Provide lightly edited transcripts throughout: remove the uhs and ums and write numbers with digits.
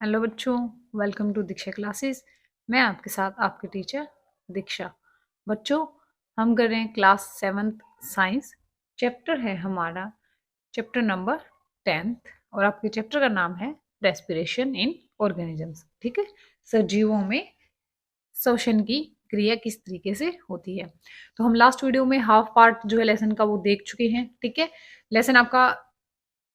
Hello बच्चों, welcome to Diksha classes. मैं आपके साथ आपकी टीचर दीक्षा। बच्चों, हम कर रहे हैं क्लास 7th साइंस। चैप्टर है हमारा चैप्टर नंबर 10th और आपके चैप्टर का नाम है रेस्पिरेशन इन ऑर्गेनिजम्स। ठीक है, सजीवों में श्वसन की क्रिया किस तरीके से होती है। तो हम लास्ट वीडियो में हाफ पार्ट जो है लेसन का वो देख चुके हैं। ठीक है, लेसन आपका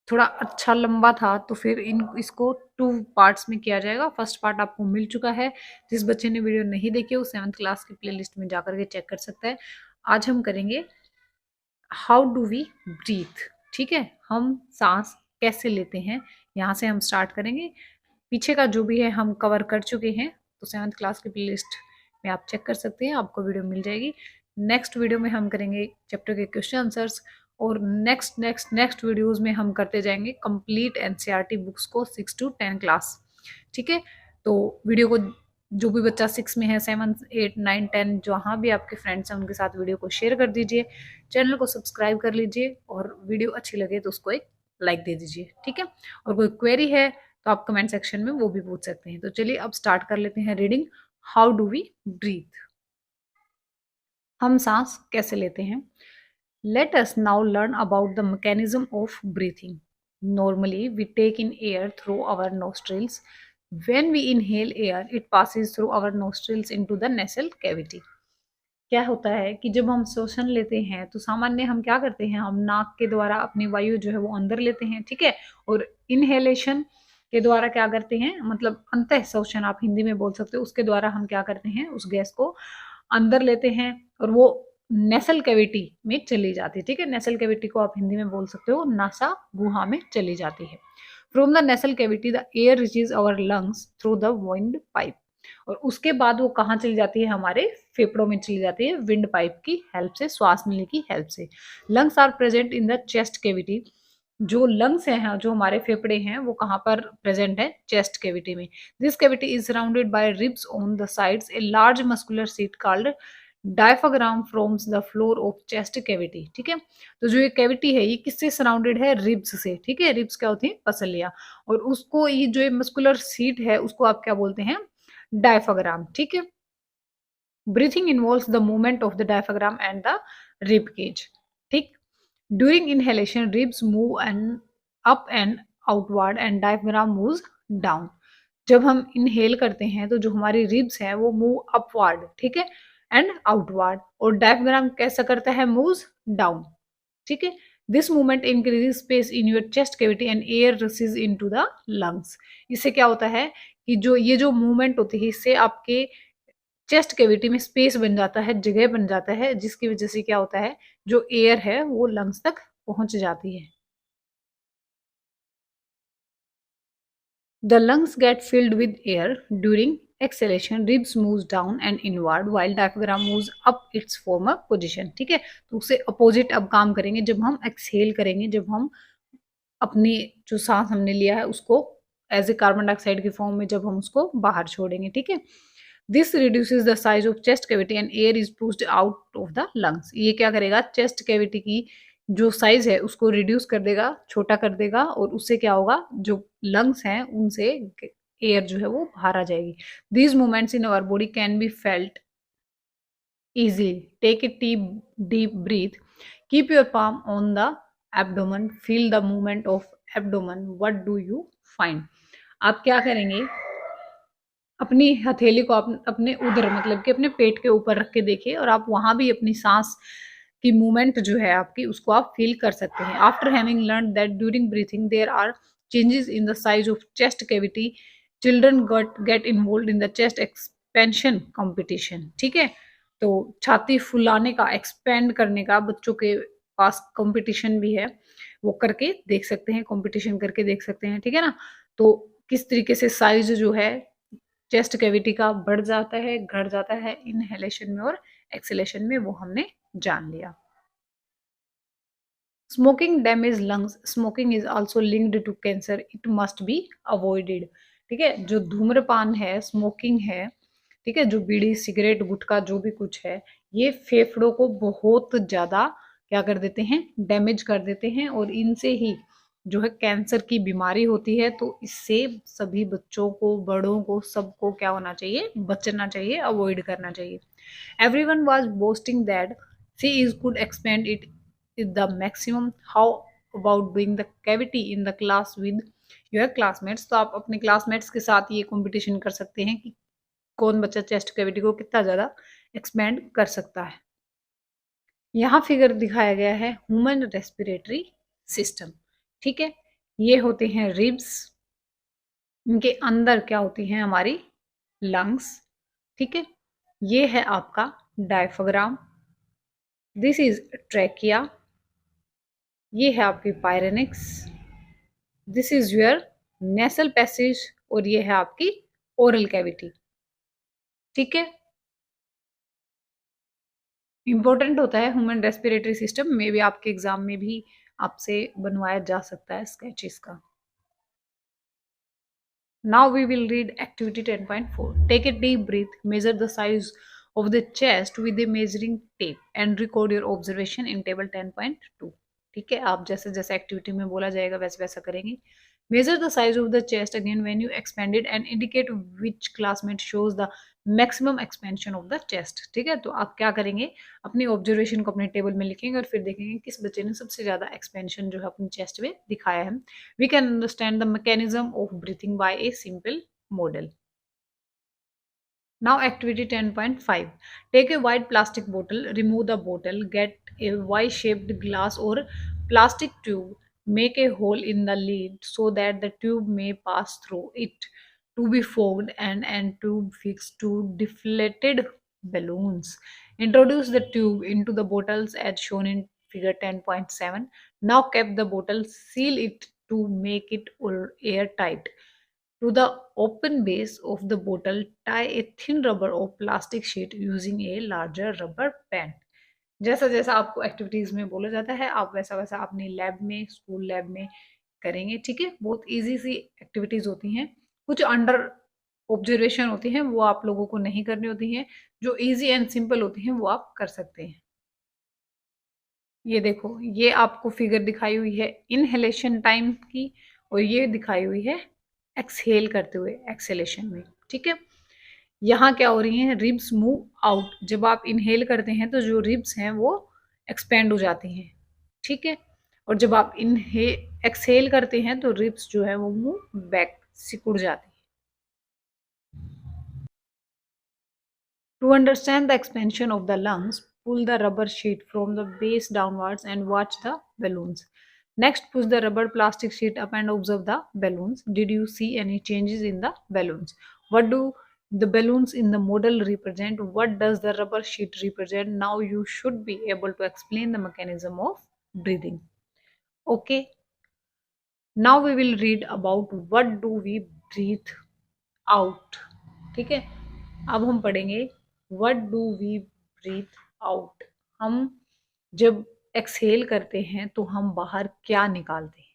थोड़ा अच्छा लंबा था, तो फिर इन इसको 2 पार्ट्स में किया जाएगा। फर्स्ट पार्ट आपको मिल चुका है। जिस बच्चे ने वीडियो नहीं देखी वो 7th क्लास की प्लेलिस्ट में जाकर के चेक कर सकता है। आज हम करेंगे हाउ डू वी ब्रीथ। ठीक है, हम सांस कैसे लेते हैं, यहाँ से हम स्टार्ट करेंगे। पीछे का जो भी है हम कवर कर चुके हैं, तो 7th क्लास की प्लेलिस्ट में आप चेक कर सकते हैं, आपको वीडियो मिल जाएगी। नेक्स्ट वीडियो में हम करेंगे चैप्टर के क्वेश्चन आंसर्स, और नेक्स्ट वीडियोस में हम करते जाएंगे कंप्लीट एनसीईआरटी बुक्स को 6 to 10 क्लास। ठीक है, तो वीडियो को जो भी बच्चा 6 में है, 7, 8, 9, 10 जहाँ भी आपके फ्रेंड्स हैं उनके साथ वीडियो को शेयर कर दीजिए, चैनल को सब्सक्राइब कर लीजिए, और वीडियो अच्छी लगे तो उसको एक लाइक दे दीजिए। ठीक है, और कोई क्वेरी है तो आप कमेंट सेक्शन में वो भी पूछ सकते हैं। तो चलिए अब स्टार्ट कर लेते हैं reading. How do we breathe. हम सांस कैसे लेते हैं। Let us now learn about the mechanism of breathing. Normally we take in air through our nostrils. When we inhale air it passes through our nostrils into the nasal cavity. क्या होता है कि जब हम श्वसन लेते हैं तो सामान्य हम क्या करते हैं, हम नाक के द्वारा अपनी वायु जो है वो अंदर लेते हैं। ठीक है, और इनहेलेशन के द्वारा क्या करते हैं, मतलब अंतः श्वसन आप हिंदी में बोल सकते हो, उसके द्वारा हम क्या करते हैं, उस गैस को अंदर लेते हैं और वो नेसल कैविटी में चली जाती है। ठीक है, नेसल कैविटी को आप हिंदी में बोल सकते हो नासा गुहा में चली जाती है। From the nasal cavity the air reaches our lungs through the windpipe. और उसके बाद वो कहाँ चली जाती है, हमारे फेफड़ों में चली जाती है विंड पाइप की हेल्प से, श्वास लेने की हेल्प से। Lungs are present in the chest cavity. जो लंग्स हैं, जो हमारे फेफड़े हैं, वो कहाँ पर प्रेजेंट है, चेस्ट कैविटी में। This cavity is surrounded by ribs on the sides. A large muscular seat called diaphragm firms the floor of chest cavity. ठीक है, तो जो ये कैविटी है ये किससे सराउंडेड है, रिब्स से। ठीक है, रिब्स क्या होती है, पसलियां, और उसको ये जो मस्कुलर सीट है उसको आप क्या बोलते हैं, डायफ्राम। ठीक है, breathing involves the movement of the diaphragm and the rib cage. ठीक, during inhalation ribs move and up and outward and diaphragm moves down. जब हम इनहेल करते हैं तो जो हमारी रिब्स हैं वो मूव अपवर्ड, ठीक है, एंड आउटवर्ड, और डायफ्राम कैसा करता है, मूव्स डाउन। ठीक है, this movement increase space in your chest cavity and air रसेस into the lungs. इससे क्या होता है कि जो ये जो मूवमेंट होती है इससे आपके चेस्ट कैविटी में स्पेस बन जाता है, जगह बन जाता है, जिसकी वजह से क्या होता है, जो एयर है वो लंग्स तक पहुंच जाती है। The lungs get filled with air. During exhalation, ribs moves down and inward while diaphragm moves up its former position. ठीक है, तो उससे अपोजिट अब काम करेंगे जब हम एक्सहेल करेंगे, जब हम अपनी जो सांस हमने लिया है उसको एज ए कार्बन डाइऑक्साइड के फॉर्म में जब हम उसको बाहर छोड़ेंगे। ठीक है, this reduces the size of chest cavity and air is pushed out of the lungs. ये क्या करेगा, चेस्ट कैविटी की जो साइज है उसको रिड्यूस कर देगा, छोटा कर देगा, और उससे क्या होगा, जो लंग्स हैं उनसे एयर जो है वो बाहर आ जाएगी। These movements in our body can be felt easily. Take a deep breath. Keep your palm on the abdomen. Feel the movement of abdomen. What do you find? आप क्या करेंगे, अपनी हथेली को अपने उधर मतलब कि अपने पेट के ऊपर रख के देखिए, और आप वहां भी अपनी सांस की मूवमेंट जो है आपकी उसको आप फील कर सकते हैं। After having learn that during breathing there are changes in the size of chest cavity, children get involve in the chest expansion competition. ठीक है, तो छाती फुलाने का, एक्सपेंड करने का बच्चों के पास कंपटीशन भी है, वो करके देख सकते हैं, कंपटीशन करके देख सकते हैं। ठीक है ना, तो किस तरीके से साइज जो है चेस्ट कैविटी का बढ़ जाता है, घट जाता है इनहेलेशन में और एक्सहेलेशन में, वो हमने जान लिया। Smoking damage lungs. Smoking is also linked to cancer, it must be avoided. ठीक है, जो धूम्रपान है, स्मोकिंग है, ठीक है, जो बीड़ी सिगरेट गुटखा जो भी कुछ है, ये फेफड़ों को बहुत ज्यादा क्या कर देते हैं, डैमेज कर देते हैं, और इनसे ही जो है कैंसर की बीमारी होती है। तो इससे सभी बच्चों को, बड़ों को, सबको क्या होना चाहिए, बचना चाहिए, अवॉइड करना चाहिए। Everyone was boasting that she is could expand it is the maximum, how about doing the cavity in the class with your classmates. तो आप अपने क्लासमेट्स के साथ ये कंपटीशन कर सकते हैं कि कौन बच्चा चेस्ट कैविटी को कितना ज्यादा एक्सपेंड कर सकता है। यहाँ फिगर दिखाया गया है ह्यूमन रेस्पिरेटरी सिस्टम। ठीक है, ये होते हैं रिब्स, इनके अंदर क्या होती हैं, हमारी लंग्स। ठीक है, ये है आपका डायफ्राम, दिस इज ट्रैकिया, ये है आपकी pharynx, this is your nasal passage, और ये है आपकी ओरल कैविटी। ठीक है, इंपॉर्टेंट होता है ह्यूमन रेस्पिरेटरी सिस्टम में भी, आपके एग्जाम में भी आपसे बनवाया जा सकता है स्केचेस का। Now we will read activity 10.4. Take a deep breath, measure the size of the chest with a measuring tape and record your observation in table 10.2. ठीक है, आप जैसे जैसे एक्टिविटी में बोला जाएगा वैसे वैसा करेंगे। Measure the size of the chest again when you expand it and indicate which classmate shows the maximum expansion of the chest. ठीक है, तो आप क्या करेंगे, अपनी ऑब्जर्वेशन को अपने टेबल में लिखेंगे और फिर देखेंगे किस बच्चे ने सबसे ज्यादा एक्सपेंशन जो है अपनी चेस्ट में दिखाया है। We can understand the mechanism of breathing by a simple model. Now activity 10.5. Take a white plastic bottle, remove the bottle, get a Y-shaped glass or plastic tube, make a hole in the lid so that the tube may pass through it to be fogged and tube fixed to deflated balloons. Introduce the tube into the bottles as shown in figure 10.7. Now cap the bottle, seal it to make it airtight. To the open base of the bottle, tie a thin rubber or plastic sheet using a larger rubber band. जैसा जैसा आपको activities में बोला जाता है आप वैसा वैसा अपनी लैब में, स्कूल लैब में करेंगे। ठीक है, बहुत इजी सी एक्टिविटीज होती हैं, कुछ अंडर ऑब्जर्वेशन होती हैं वो आप लोगों को नहीं करनी होती हैं, जो इजी एंड सिंपल होती हैं वो आप कर सकते हैं। ये देखो, ये आपको फिगर दिखाई हुई है इनहेलेशन टाइम की, और ये दिखाई हुई है एक्सहेल करते हुए एक्सेलेशन में। ठीक है, यहाँ क्या हो रही है, रिब्स मूव आउट। जब आप इनहेल करते हैं तो जो रिब्स हैं वो एक्सपेंड हो जाती हैं। ठीक है, और जब आप इनहे एक्सहेल करते हैं तो रिब्स जो है वो मूव बैक, सिकुड़ जाती है। To understand the expansion of the lungs, pull the rubber sheet from the base downwards and watch the balloons. Next, push the rubber plastic sheet up and observe the balloons. Did you see any changes in the balloons? What do the balloons in the model represent? What does the rubber sheet represent? Now you should be able to explain the mechanism of breathing. Okay, now we will read about what do we breathe out. ठीक है, अब हम पढ़ेंगे what do we breathe out. हम जब exhale करते हैं तो हम बाहर क्या निकालते हैं।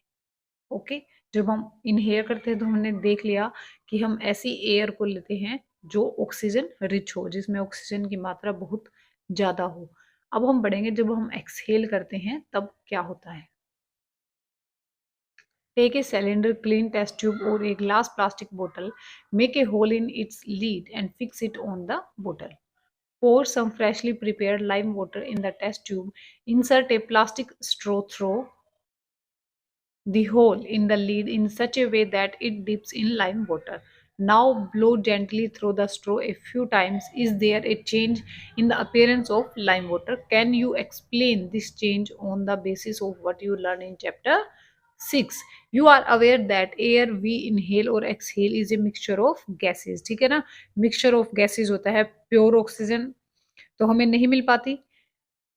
ओके, जब हम इनहेल करते हैं तो हमने देख लिया कि हम ऐसी एयर को लेते हैं जो ऑक्सीजन रिच हो, जिसमें ऑक्सीजन की मात्रा बहुत ज्यादा हो। अब हम पढ़ेंगे जब हम एक्सहेल करते हैं तब क्या होता है। Take a cylinder, clean test tube or a glass plastic bottle, make a hole in its lid and fix it on the bottle. Pour some freshly prepared lime water in the test tube, insert a plastic straw through the hole in the lid in such a way that it dips in lime water. Now blow gently through the straw a few times. Is there a change in the appearance of lime water? Can you explain this change on the basis of what you learned in chapter 6? You are aware that air we inhale or exhale is a mixture of gases. ठीक है ना, mixture of gases होता है, pure oxygen तो हमें नहीं मिल पाती।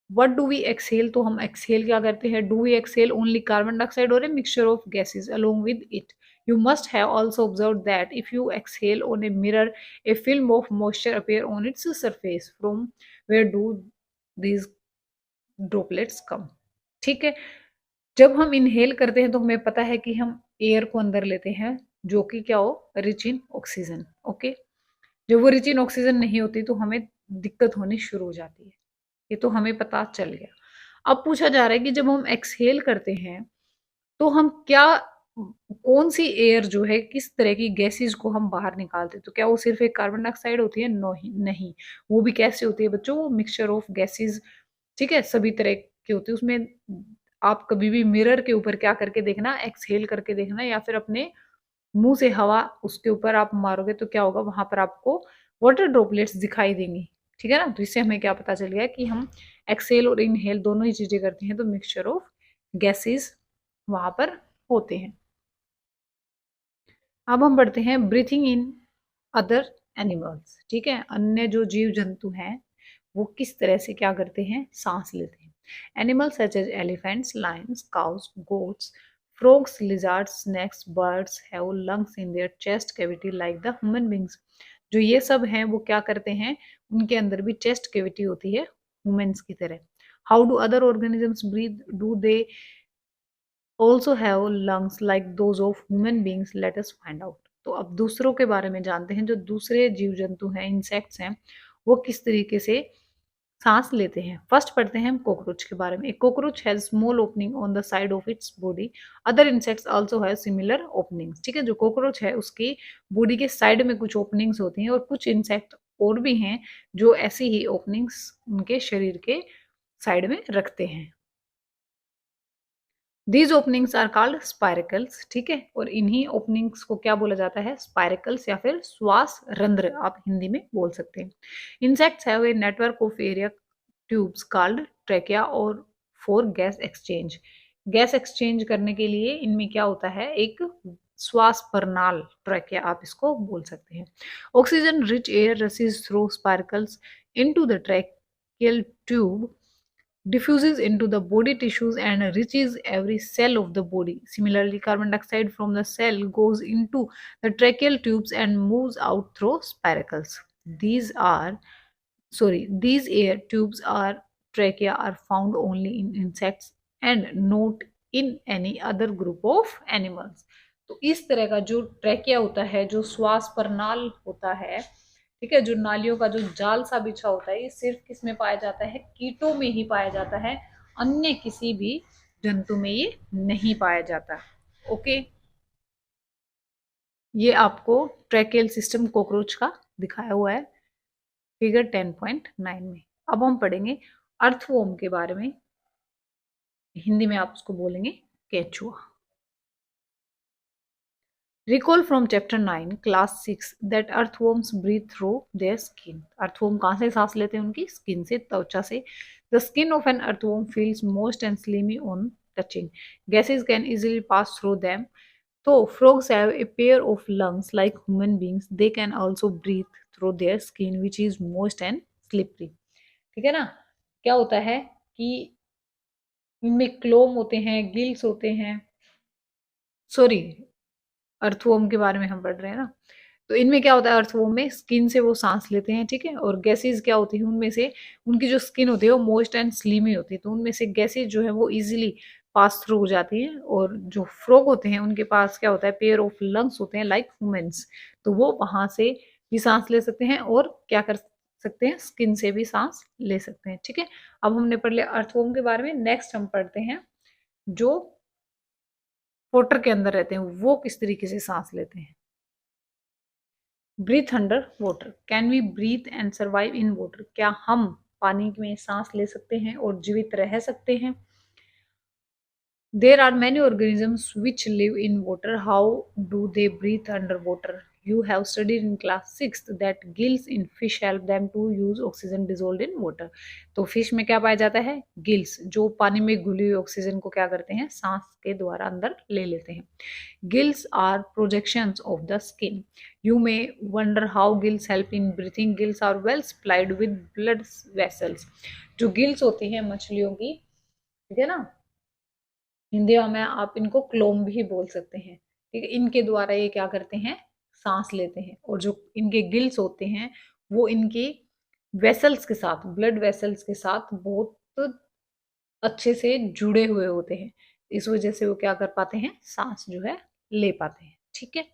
What do we Excel, तो हम एक्सेल क्या करते हैं, do we exhale only carbon dioxide और a mixture of gases along with it. You must have also observed that if you exhale on a mirror, a film of moisture appear on its surface. From where do these droplets come? ठीक है, जब हम inhale करते हैं तो हमें पता है कि हम एयर को अंदर लेते हैं जो कि क्या हो, रिच इन ऑक्सीजन। ओके, जब वो रिच इन ऑक्सीजन नहीं होती तो हमें दिक्कत होनी शुरू हो जाती है, ये तो हमें पता चल गया। अब पूछा जा रहा है कि जब हम एक्सहेल करते हैं तो हम क्या, कौन सी एयर जो है, किस तरह की गैसेस को हम बाहर निकालते हैं, तो क्या वो सिर्फ एक कार्बन डाइऑक्साइड होती है? नहीं नहीं, वो भी कैसे होती है बच्चों, वो मिक्सचर ऑफ गैसेस, ठीक है, सभी तरह की होती है उसमें। आप कभी भी मिरर के ऊपर क्या करके देखना, एक्सहेल करके देखना, या फिर अपने मुंह से हवा उसके ऊपर आप मारोगे तो क्या होगा, वहां पर आपको वाटर ड्रॉपलेट्स दिखाई देंगी, ठीक है ना। तो इससे हमें क्या पता चल गया कि हम एक्सेल और इनहेल दोनों ही चीजें करते हैं तो मिक्सचर ऑफ गैसेस वहां पर होते हैं। अब हम बढ़ते हैं ब्रीथिंग इन अदर एनिमल्स, ठीक है, अन्य जो जीव जंतु हैं वो किस तरह से क्या करते हैं, सांस लेते हैं। Animals such as elephants, lions, cows, goats, frogs, lizards, snakes, birds have lungs in their chest cavity like the human beings। जो ये सब हैं वो क्या करते हैं, उनके अंदर भी चेस्ट कैविटी होती है ह्यूमंस की तरह। How do other organisms breathe, do they also have lungs like those of human beings, let us find out। तो अब दूसरों के बारे में जानते हैं, जो दूसरे जीव जंतु हैं, इंसेक्ट्स हैं, वो किस तरीके से सांस लेते हैं। फर्स्ट पढ़ते हैं हम कॉकरोच के बारे में। एक cockroach has small opening on the side of its body, other insects also have similar openings, ठीक है। जो कॉकरोच है उसकी बॉडी के साइड में कुछ ओपनिंग्स होती हैं, और कुछ इंसेक्ट और भी हैं जो ऐसी ही ओपनिंग्स उनके शरीर के साइड में रखते हैं। These openings are called spiracles, ठीक है, और इन्हीं ओपनिंग्स को क्या बोला जाता है, स्पायरिकल्स या फिर श्वास रंध्र आप हिंदी में बोल सकते हैं। Insects have a network of air tubes called trachea और for gas exchange. Gas exchange करने के लिए इनमें क्या होता है, एक श्वास प्रणाल, ट्रेकिया आप इसको बोल सकते हैं। Oxygen rich air रसेस through sparkles into the tracheal tube, diffuses into the body tissues and reaches every cell of the body. Similarly, carbon dioxide from the cell goes into the tracheal tubes and moves out through spiracles. These air tubes are trachea are found only in insects and not in any other group of animals। तो इस तरह का जो trachea होता है, जो श्वास प्रणाल होता है, ठीक है, जो नालियों का जो जाल सा बिछा होता है, ये सिर्फ किस में पाया जाता है, कीटों में ही पाया जाता है, अन्य किसी भी जंतु में ये नहीं पाया जाता। ओके, ये आपको ट्रैकियल सिस्टम कॉकरोच का दिखाया हुआ है फिगर 10.9 में। अब हम पढ़ेंगे अर्थवॉर्म के बारे में, हिंदी में आप उसको बोलेंगे केचुआ। Recall from chapter 9 class 6 that earthworms breathe through their skin। earthworm कहाँ से सांस लेते हैं, उनकी स्किन से, त्वचा से। The skin of an earthworm feels moist and slimy on touching, gases can easily pass through them। तो frogs have a pair of lungs like human beings, they can also breathe through their skin which is moist and slippery। ठीक है ना। क्या होता है कि इनमें क्लोम होते हैं, गिल्स होते हैं, सॉरी, अर्थवॉर्म के बारे में हम पढ़ रहे हैं ना। तो इनमें क्या होता है, अर्थवॉर्म में स्किन से वो सांस लेते हैं, ठीक है, और गैसेज क्या होती है उनमें से, उनकी जो स्किन होती है वो मॉइस्ट एंड स्लीमी होती है, तो उनमें से गैसेज जो है वो इजीली पास थ्रू हो जाती है। और जो फ्रॉग होते हैं उनके पास क्या होता है, पेयर ऑफ लंग्स होते हैं लाइक ह्यूमंस, तो वो वहां से भी सांस ले सकते हैं और क्या कर सकते हैं, स्किन से भी सांस ले सकते हैं, ठीक है। अब हमने पढ़ लिया अर्थवॉर्म के बारे में। नेक्स्ट हम पढ़ते हैं जो वाटर के अंदर रहते हैं वो किस तरीके से सांस लेते हैं। Breathe under water, can we breathe and survive in water, क्या हम पानी में सांस ले सकते हैं और जीवित रह सकते हैं। There are many organisms which live in water, how do they breathe under water. You have studied in class 6 that gills in fish help them to use oxygen dissolved in water। तो fish में क्या पाया जाता है, gills, जो पानी में घुली हुई ऑक्सीजन को क्या करते हैं, सांस के द्वारा अंदर ले लेते हैं। Gills are projections of the skin। You may wonder how gills help in breathing। Gills are well supplied with blood vessels। जो गिल्स होती है मछलियों की, ठीक है ना, हिंदी में आप इनको क्लोम भी बोल सकते हैं, ठीक है, इनके द्वारा ये क्या करते हैं, सांस लेते हैं। और जो इनके गिल्स होते हैं वो इनके वेसल्स के साथ, ब्लड वेसल्स के साथ बहुत अच्छे से जुड़े हुए होते हैं, इस वजह से वो क्या कर पाते हैं, सांस जो है ले पाते हैं, ठीक है।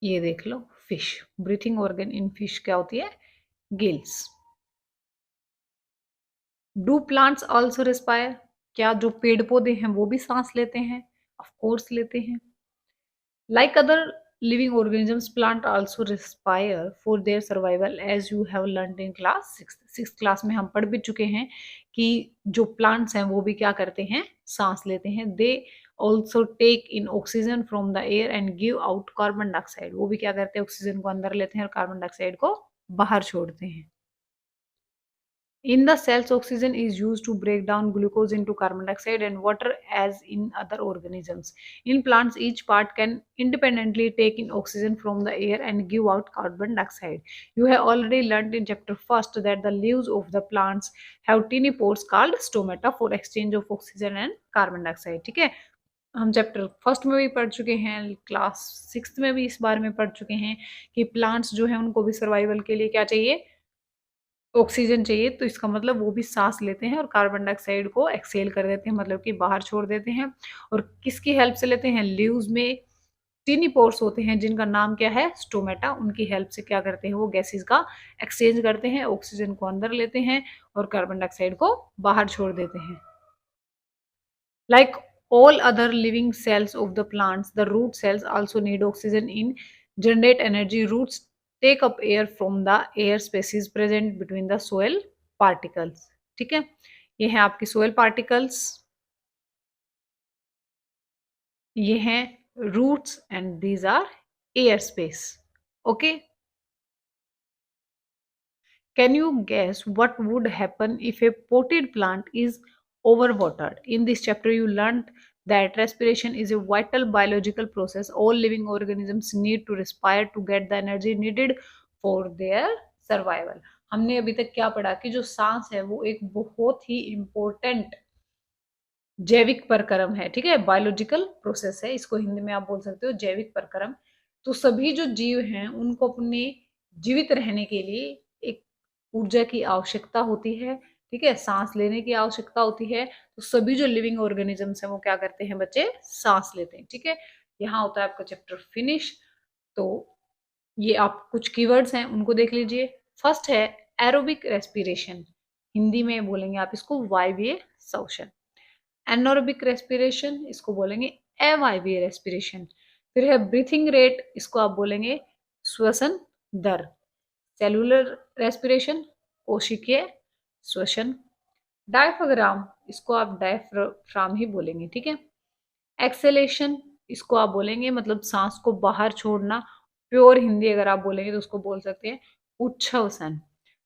ये देख लो fish, breathing organ in fish क्या होती है, gills. Do plants also respire, क्या जो पेड़ पौधे हैं वो भी सांस लेते हैं? ऑफ कोर्स लेते हैं। Like other living organisms, plant also respire for their survival, as you have learned in class 6th. 6th class में हम पढ़ भी चुके हैं कि जो प्लांट्स हैं वो भी क्या करते हैं, सांस लेते हैं। They also take in oxygen from the air and give out carbon dioxide. वो भी क्या करते हैं, ऑक्सीजन को अंदर लेते हैं और कार्बन डाइऑक्साइड को बाहर छोड़ते हैं। In the cells, oxygen is used to break down glucose into carbon dioxide and water as in other organisms. In plants, each part can independently take in oxygen from the air and give out carbon dioxide. You have already learned in chapter first that the leaves of the plants have tiny pores called stomata for exchange of oxygen and carbon dioxide. ठीक है, हम chapter first में भी पढ़ चुके हैं, class 6th में भी इस बारे में पढ़ चुके हैं कि प्लांट्स जो है उनको भी सर्वाइवल के लिए क्या चाहिए, ऑक्सीजन चाहिए। तो इसका मतलब वो भी सांस लेते हैं और कार्बन डाइऑक्साइड को एक्सहेल कर देते हैं, मतलब कि बाहर छोड़ देते हैं। और किसकी हेल्प से लेते हैं, लीव्स में टीनी पोर्स होते हैं जिनका नाम क्या है, स्टोमेटा। उनकी हेल्प से क्या करते हैं, वो गैसेस का एक्सचेंज करते हैं, ऑक्सीजन को अंदर लेते हैं और कार्बन डाइऑक्साइड को बाहर छोड़ देते हैं। Like all other living cells of the plants, the root cells also need oxygen in generate energy. Roots take up air from the air spaces present between the soil particles. ठीक है, ये है आपकी soil particles, ये हैं roots and these are air space. Okay. Can you guess what would happen if a potted plant is overwatered? In this chapter, you learned that respiration is a vital biological process. All living organisms need to respire to get the energy needed for their survival. हमने अभी तक क्या पढ़ा कि जो सांस है वो एक बहुत ही इम्पोर्टेंट जैविक प्रक्रम है। ठीक है, बायोलॉजिकल प्रोसेस है, इसको हिंदी में आप बोल सकते हो जैविक प्रक्रम। तो सभी जो जीव हैं उनको अपने जीवित रहने के लिए एक ऊर्जा की आवश्यकता होती है। ठीक है, सांस लेने की आवश्यकता होती है। तो सभी जो लिविंग ऑर्गेनिजम्स हैं वो क्या करते हैं बच्चे, सांस लेते हैं। ठीक है, यहाँ होता है आपका चैप्टर फिनिश। तो ये आप कुछ कीवर्ड्स हैं उनको देख लीजिए। फर्स्ट है एरोबिक रेस्पिरेशन, हिंदी में बोलेंगे आप इसको वायवीय श्वसन। एनोरोबिक रेस्पिरेशन, इसको बोलेंगे अवायवीय रेस्पिरेशन। फिर है ब्रीथिंग रेट, इसको आप बोलेंगे श्वसन दर। सेलुलर रेस्पिरेशन, कोशिकीय श्वसन। डायफ्राम, इसको आप डायफ्राम ही बोलेंगे। ठीक है, एक्सेलेशन, इसको आप बोलेंगे मतलब सांस को बाहर छोड़ना। प्योर हिंदी अगर आप बोलेंगे तो उसको बोल सकते हैं उच्छ्वसन।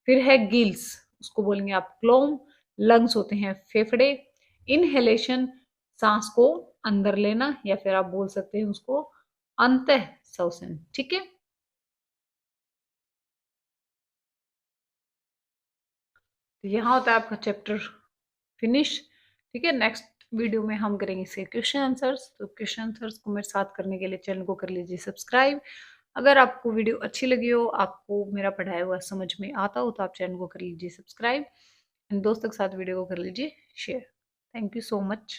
फिर है गिल्स, उसको बोलेंगे आप क्लोम। लंग्स होते हैं फेफड़े। इनहेलेशन, सांस को अंदर लेना, या फिर आप बोल सकते हैं उसको अंतः श्वसन। ठीक है, तो यहाँ होता है आपका चैप्टर फिनिश। ठीक है, नेक्स्ट वीडियो में हम करेंगे इसके क्वेश्चन आंसर्स। तो क्वेश्चन आंसर्स को मेरे साथ करने के लिए चैनल को कर लीजिए सब्सक्राइब। अगर आपको वीडियो अच्छी लगी हो, आपको मेरा पढ़ाया हुआ समझ में आता हो, तो आप चैनल को कर लीजिए सब्सक्राइब एंड दोस्तों के साथ वीडियो को कर लीजिए share. Thank you so much.